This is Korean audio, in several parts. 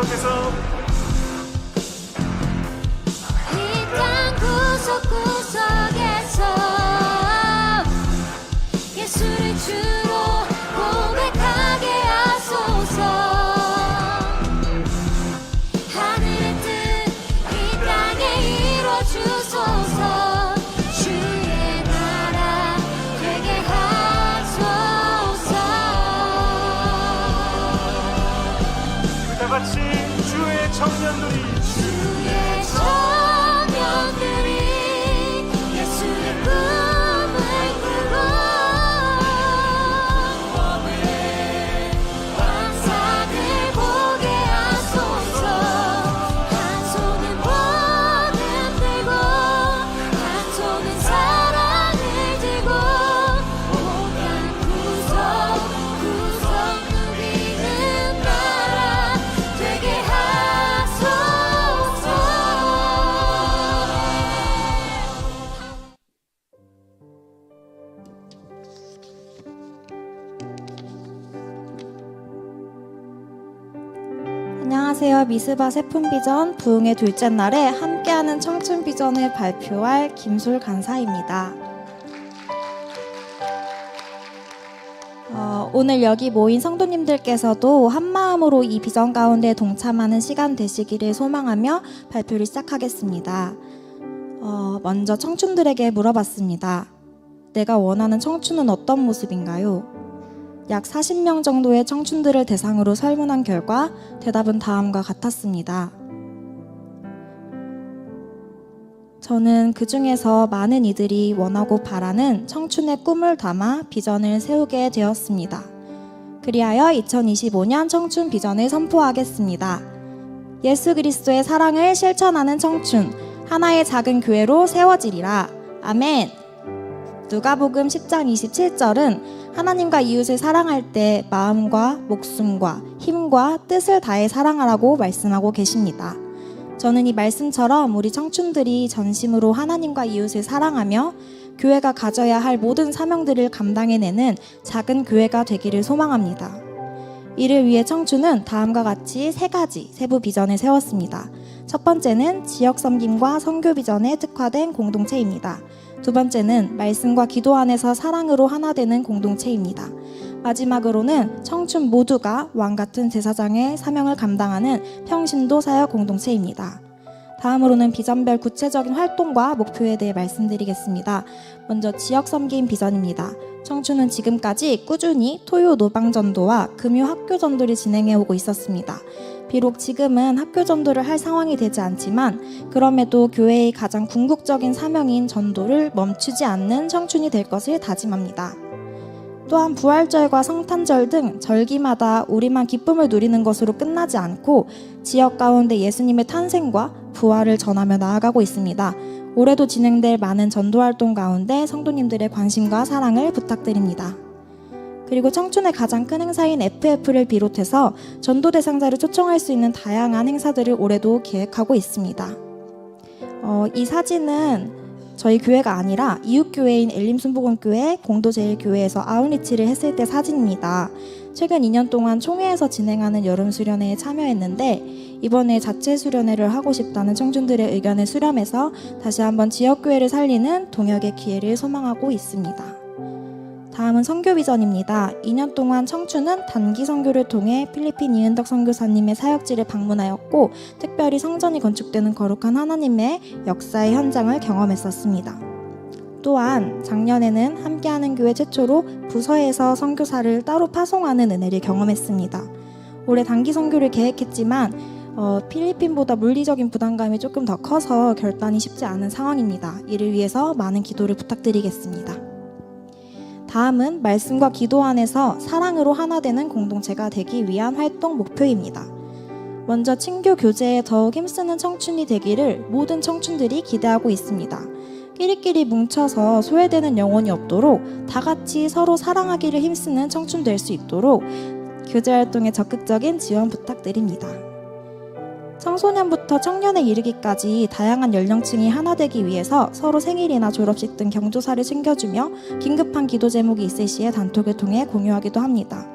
구석구석에서 이 땅 구석구석에서 예수를 주로 고백하게 하소서. 하늘의 뜻 이 땅에 이루어주소서. 주의 나라 되게 하소서. 다 같이 주의 청년들이 예수의 꿈을 꾸고 환상을 보게 하소서. 한 손은 복음 들고 한 손은 사랑을 들고 온갖 구석구석 누리는 나라 되게 하소서. 안녕하세요. 미스바 세품비전 부흥의 둘째 날에 함께하는 청춘비전을 발표할 김솔 간사입니다. 오늘 여기 모인 성도님들께서도 한마음으로 이 비전 가운데 동참하는 시간 되시기를 소망하며 발표를 시작하겠습니다. 먼저 청춘들에게 물어봤습니다. 내가 원하는 청춘은 어떤 모습인가요? 약 40명 정도의 청춘들을 대상으로 설문한 결과 대답은 다음과 같았습니다. 저는 그 중에서 많은 이들이 원하고 바라는 청춘의 꿈을 담아 비전을 세우게 되었습니다. 그리하여 2025년 청춘 비전을 선포하겠습니다. 예수 그리스도의 사랑을 실천하는 청춘, 하나의 작은 교회로 세워지리라. 아멘. 누가복음 10장 27절은 하나님과 이웃을 사랑할 때 마음과 목숨과 힘과 뜻을 다해 사랑하라고 말씀하고 계십니다. 저는 이 말씀처럼 우리 청춘들이 전심으로 하나님과 이웃을 사랑하며 교회가 가져야 할 모든 사명들을 감당해내는 작은 교회가 되기를 소망합니다. 이를 위해 청춘은 다음과 같이 3가지 세부 비전을 세웠습니다. 첫 번째는 지역 섬김과 선교 비전에 특화된 공동체입니다. 두 번째는 말씀과 기도 안에서 사랑으로 하나 되는 공동체입니다. 마지막으로는 청춘 모두가 왕같은 제사장의 사명을 감당하는 평신도 사역 공동체입니다. 다음으로는 비전별 구체적인 활동과 목표에 대해 말씀드리겠습니다. 먼저 지역 섬김 비전입니다. 청춘은 지금까지 꾸준히 토요 노방 전도와 금요 학교 전도를 진행해 오고 있었습니다. 비록 지금은 학교 전도를 할 상황이 되지 않지만 그럼에도 교회의 가장 궁극적인 사명인 전도를 멈추지 않는 청춘이 될 것을 다짐합니다. 또한 부활절과 성탄절 등 절기마다 우리만 기쁨을 누리는 것으로 끝나지 않고 지역 가운데 예수님의 탄생과 부활을 전하며 나아가고 있습니다. 올해도 진행될 많은 전도활동 가운데 성도님들의 관심과 사랑을 부탁드립니다. 그리고 청춘의 가장 큰 행사인 FF를 비롯해서 전도 대상자를 초청할 수 있는 다양한 행사들을 올해도 계획하고 있습니다. 이 사진은 저희 교회가 아니라 이웃교회인 엘림순복음교회 공도제일교회에서 아웃리치를 했을 때 사진입니다. 최근 2년 동안 총회에서 진행하는 여름수련회에 참여했는데 이번에 자체 수련회를 하고 싶다는 청춘들의 의견을 수렴해서 다시 한번 지역교회를 살리는 동역의 기회를 소망하고 있습니다. 다음은 선교 비전입니다. 2년 동안 청춘은 단기 선교를 통해 필리핀 이은덕 선교사님의 사역지를 방문하였고 특별히 성전이 건축되는 거룩한 하나님의 역사의 현장을 경험했었습니다. 또한 작년에는 함께하는 교회 최초로 부서에서 선교사를 따로 파송하는 은혜를 경험했습니다. 올해 단기 선교를 계획했지만 필리핀보다 물리적인 부담감이 조금 더 커서 결단이 쉽지 않은 상황입니다. 이를 위해서 많은 기도를 부탁드리겠습니다. 다음은 말씀과 기도 안에서 사랑으로 하나 되는 공동체가 되기 위한 활동 목표입니다. 먼저 친교 교제에 더욱 힘쓰는 청춘이 되기를 모든 청춘들이 기대하고 있습니다. 끼리끼리 뭉쳐서 소외되는 영혼이 없도록 다 같이 서로 사랑하기를 힘쓰는 청춘 될 수 있도록 교제 활동에 적극적인 지원 부탁드립니다. 청소년부터 청년에 이르기까지 다양한 연령층이 하나 되기 위해서 서로 생일이나 졸업식 등 경조사를 챙겨주며 긴급한 기도 제목이 있을 시에 단톡을 통해 공유하기도 합니다.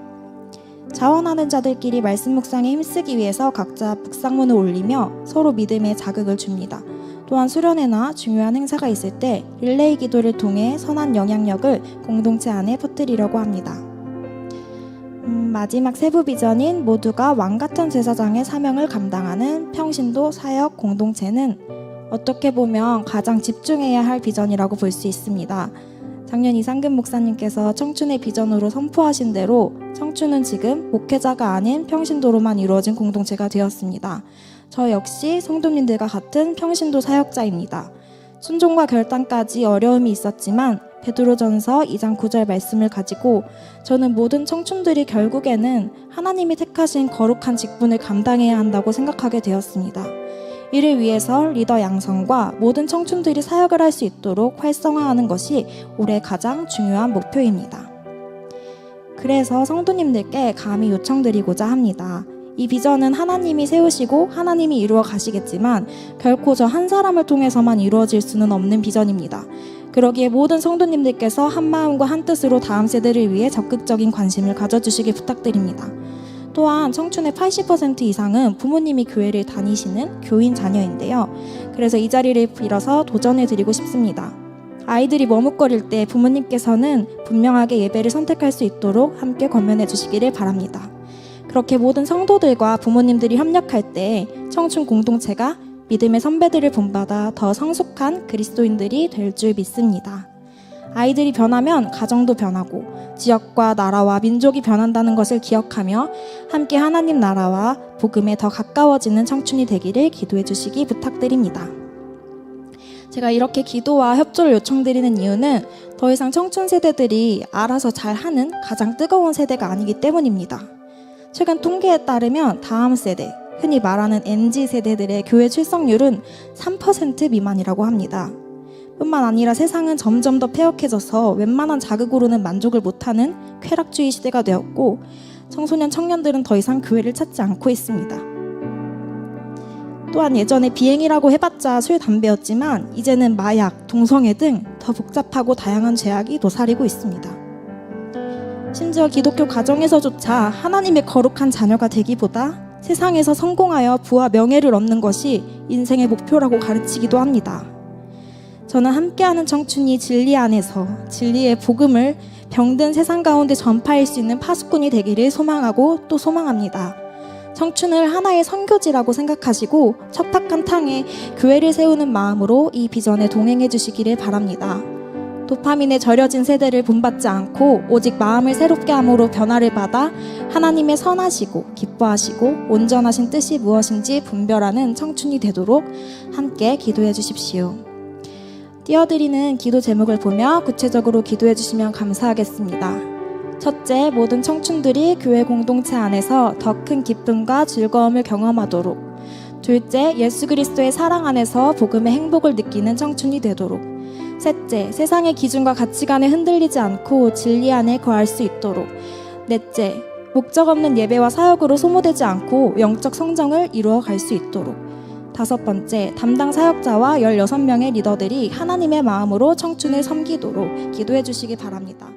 자원하는 자들끼리 말씀 묵상에 힘쓰기 위해서 각자 묵상문을 올리며 서로 믿음의 자극을 줍니다. 또한 수련회나 중요한 행사가 있을 때 릴레이 기도를 통해 선한 영향력을 공동체 안에 퍼뜨리려고 합니다. 마지막 세부 비전인 모두가 왕같은 제사장의 사명을 감당하는 평신도 사역 공동체는 어떻게 보면 가장 집중해야 할 비전이라고 볼 수 있습니다. 작년 이상근 목사님께서 청춘의 비전으로 선포하신 대로 청춘은 지금 목회자가 아닌 평신도로만 이루어진 공동체가 되었습니다. 저 역시 성도님들과 같은 평신도 사역자입니다. 순종과 결단까지 어려움이 있었지만 베드로전서 2장 9절 말씀을 가지고 저는 모든 청춘들이 결국에는 하나님이 택하신 거룩한 직분을 감당해야 한다고 생각하게 되었습니다. 이를 위해서 리더 양성과 모든 청춘들이 사역을 할 수 있도록 활성화하는 것이 올해 가장 중요한 목표입니다. 그래서 성도님들께 감히 요청드리고자 합니다. 이 비전은 하나님이 세우시고 하나님이 이루어 가시겠지만 결코 저 한 사람을 통해서만 이루어질 수는 없는 비전입니다. 그러기에 모든 성도님들께서 한 마음과 한 뜻으로 다음 세대를 위해 적극적인 관심을 가져주시길 부탁드립니다. 또한 청춘의 80% 이상은 부모님이 교회를 다니시는 교인 자녀인데요. 그래서 이 자리를 빌어서 도전해드리고 싶습니다. 아이들이 머뭇거릴 때 부모님께서는 분명하게 예배를 선택할 수 있도록 함께 권면해 주시기를 바랍니다. 그렇게 모든 성도들과 부모님들이 협력할 때 청춘 공동체가 믿음의 선배들을 본받아 더 성숙한 그리스도인들이 될 줄 믿습니다. 아이들이 변하면 가정도 변하고 지역과 나라와 민족이 변한다는 것을 기억하며 함께 하나님 나라와 복음에 더 가까워지는 청춘이 되기를 기도해 주시기 부탁드립니다. 제가 이렇게 기도와 협조를 요청드리는 이유는 더 이상 청춘 세대들이 알아서 잘하는 가장 뜨거운 세대가 아니기 때문입니다. 최근 통계에 따르면 다음 세대, 흔히 말하는 MZ세대들의 교회 출석률은 3% 미만이라고 합니다. 뿐만 아니라 세상은 점점 더 폐역해져서 웬만한 자극으로는 만족을 못하는 쾌락주의 시대가 되었고 청소년 청년들은 더 이상 교회를 찾지 않고 있습니다. 또한 예전에 비행이라고 해봤자 술, 담배였지만 이제는 마약, 동성애 등 더 복잡하고 다양한 죄악이 도사리고 있습니다. 심지어 기독교 가정에서조차 하나님의 거룩한 자녀가 되기보다 세상에서 성공하여 부와 명예를 얻는 것이 인생의 목표라고 가르치기도 합니다. 저는 함께하는 청춘이 진리 안에서 진리의 복음을 병든 세상 가운데 전파할 수 있는 파수꾼이 되기를 소망하고 또 소망합니다. 청춘을 하나의 선교지라고 생각하시고 척박한 땅에 교회를 세우는 마음으로 이 비전에 동행해 주시기를 바랍니다. 도파민에 절여진 세대를 본받지 않고 오직 마음을 새롭게 함으로 변화를 받아 하나님의 선하시고 기뻐하시고 온전하신 뜻이 무엇인지 분별하는 청춘이 되도록 함께 기도해 주십시오. 띄워드리는 기도 제목을 보며 구체적으로 기도해 주시면 감사하겠습니다. 첫째, 모든 청춘들이 교회 공동체 안에서 더 큰 기쁨과 즐거움을 경험하도록. 둘째, 예수 그리스도의 사랑 안에서 복음의 행복을 느끼는 청춘이 되도록. 셋째, 세상의 기준과 가치관에 흔들리지 않고 진리 안에 거할 수 있도록. 넷째, 목적 없는 예배와 사역으로 소모되지 않고 영적 성장을 이루어 갈 수 있도록. 다섯 번째, 담당 사역자와 16명의 리더들이 하나님의 마음으로 청춘을 섬기도록 기도해 주시기 바랍니다.